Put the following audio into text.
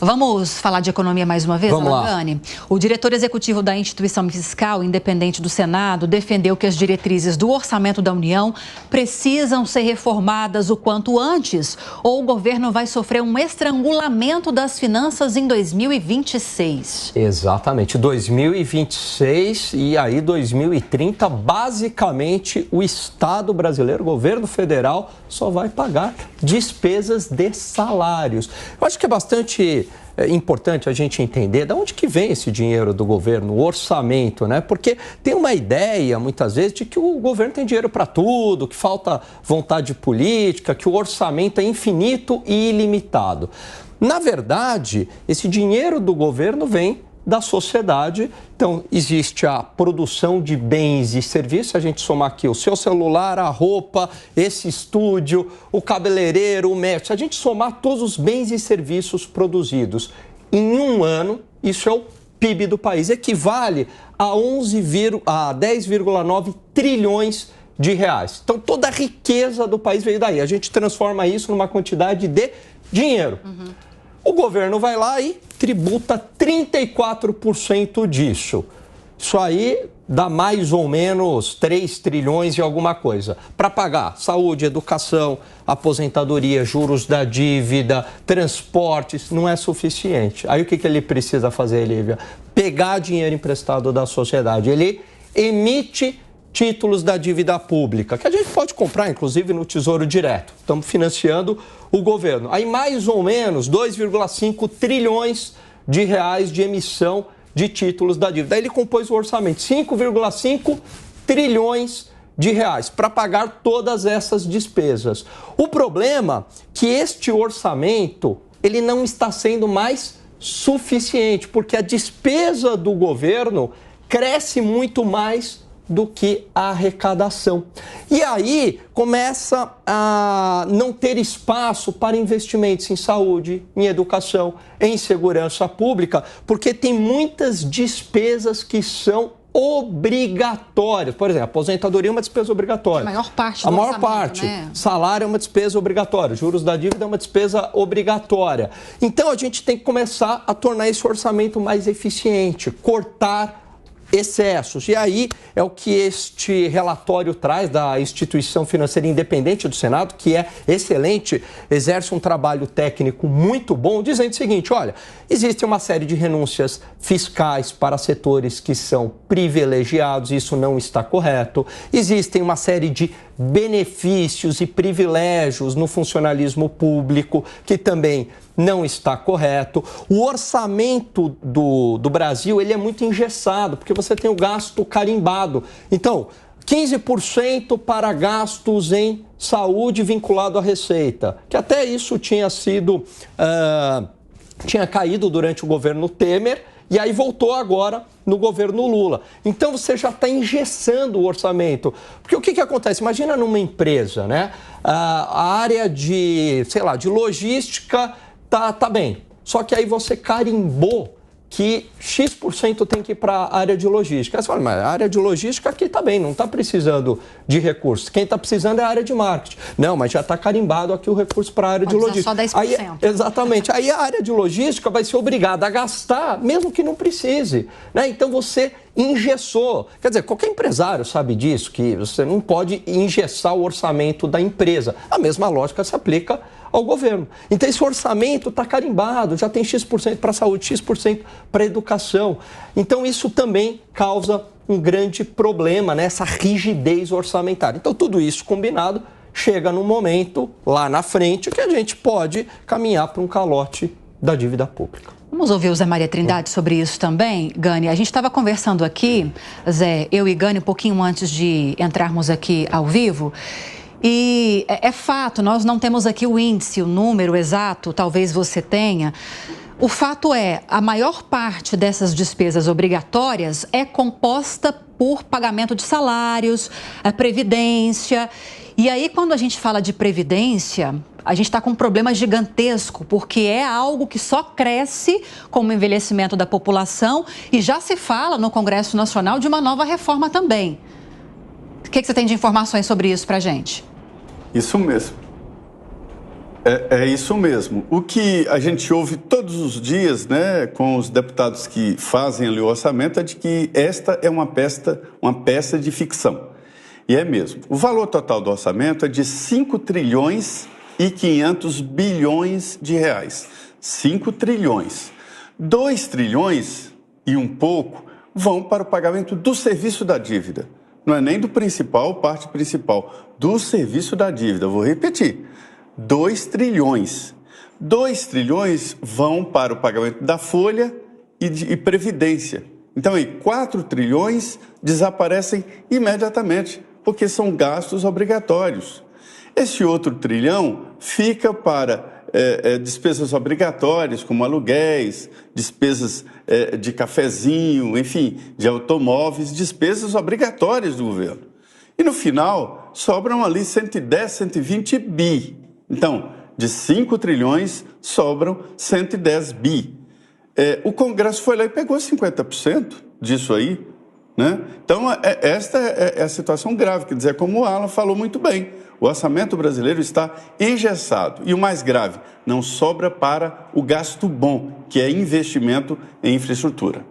Vamos falar de economia mais uma vez, Vamos lá. Alagani? O diretor executivo da instituição fiscal independente do Senado defendeu que as diretrizes do orçamento da União precisam ser reformadas o quanto antes, ou o governo vai sofrer um estrangulamento das finanças em 2026. Exatamente, 2026 e aí 2030, basicamente o Estado brasileiro, o governo federal, só vai pagar despesas de salários. Eu acho que é bastante importante a gente entender de onde que vem esse dinheiro do governo, o orçamento, né? Porque tem uma ideia, muitas vezes, de que o governo tem dinheiro para tudo, que falta vontade política, que o orçamento é infinito e ilimitado. Na verdade, esse dinheiro do governo vem da sociedade. Então, existe a produção de bens e serviços. Se a gente somar aqui o seu celular, a roupa, esse estúdio, o cabeleireiro, o médico, se a gente somar todos os bens e serviços produzidos em um ano, isso é o PIB do país, equivale a 10,9 trilhões de reais. Então, toda a riqueza do país veio daí. A gente transforma isso numa quantidade de dinheiro. O governo vai lá e tributa 34% disso. Isso aí dá mais ou menos 3 trilhões e alguma coisa. Para pagar saúde, educação, aposentadoria, juros da dívida, transportes, não é suficiente. Aí o que ele precisa fazer, Lívia? Pegar dinheiro emprestado da sociedade. Ele emite títulos da dívida pública, que a gente pode comprar, inclusive, no Tesouro Direto. Estamos financiando o governo. Aí, mais ou menos, 2,5 trilhões de reais de emissão de títulos da dívida. Aí ele compôs o orçamento, 5,5 trilhões de reais para pagar todas essas despesas. O problema é que este orçamento, ele não está sendo mais suficiente, porque a despesa do governo cresce muito mais do que a arrecadação. E aí começa a não ter espaço para investimentos em saúde, em educação, em segurança pública, porque tem muitas despesas que são obrigatórias. Por exemplo, aposentadoria é uma despesa obrigatória. A maior parte do A maior orçamento, parte. Né? Salário é uma despesa obrigatória. Juros da dívida é uma despesa obrigatória. Então, a gente tem que começar a tornar esse orçamento mais eficiente, cortar excessos. E aí é o que este relatório traz da Instituição Financeira Independente do Senado, que é excelente, exerce um trabalho técnico muito bom, dizendo o seguinte: olha, existe uma série de renúncias fiscais para setores que são privilegiados, isso não está correto. Existem uma série de benefícios e privilégios no funcionalismo público, que também não está correto. O orçamento do Brasil, ele é muito engessado, porque você tem o gasto carimbado. Então, 15% para gastos em saúde vinculado à receita, que até isso tinha sido, tinha caído durante o governo Temer, e aí voltou agora no governo Lula. Então você já está engessando o orçamento. Porque o que acontece? Imagina numa empresa, né? A área de, sei lá, de logística tá bem. Só que aí você carimbou que X% tem que ir para a área de logística. Aí você fala, mas a área de logística aqui está bem, não está precisando de recursos. Quem está precisando é a área de marketing. Não, mas já está carimbado aqui o recurso para a área de logística. Só 10%. Aí, exatamente. Aí a área de logística vai ser obrigada a gastar, mesmo que não precise, né? Então você engessou. Quer dizer, qualquer empresário sabe disso, que você não pode engessar o orçamento da empresa. A mesma lógica se aplica ao governo. Então esse orçamento está carimbado, já tem X% para a saúde, X% para a educação. Então isso também causa um grande problema, né? Essa rigidez orçamentária. Então tudo isso combinado chega num momento lá na frente que a gente pode caminhar para um calote da dívida pública. Vamos ouvir o Zé Maria Trindade sobre isso também, Gani. A gente estava conversando aqui, Zé, eu e Gani, um pouquinho antes de entrarmos aqui ao vivo. E é fato, nós não temos aqui o índice, o número exato, talvez você tenha. O fato é, a maior parte dessas despesas obrigatórias é composta por pagamento de salários, a previdência. E aí, quando a gente fala de previdência, a gente está com um problema gigantesco, porque é algo que só cresce com o envelhecimento da população e já se fala no Congresso Nacional de uma nova reforma também. O que você tem de informações sobre isso para a gente? Isso mesmo. É isso mesmo. O que a gente ouve todos os dias, né, com os deputados que fazem ali o orçamento, é de que esta é uma peça de ficção. E é mesmo. O valor total do orçamento é de 5 trilhões e 500 bilhões de reais. 5 trilhões. 2 trilhões e um pouco vão para o pagamento do serviço da dívida. Não é nem do principal, parte principal, do serviço da dívida. Vou repetir. 2 trilhões. 2 trilhões vão para o pagamento da folha e previdência. Então, aí, 4 trilhões desaparecem imediatamente, porque são gastos obrigatórios. Esse outro trilhão fica para despesas obrigatórias, como aluguéis, despesas de cafezinho, enfim, de automóveis, despesas obrigatórias do governo. E no final, sobram ali 110, 120 bi. Então, de 5 trilhões, sobram 110 bi. O Congresso foi lá e pegou 50% disso aí, né? Então, esta é a situação grave, quer dizer, como o Alan falou muito bem, o orçamento brasileiro está engessado. E o mais grave, não sobra para o gasto bom, que é investimento em infraestrutura.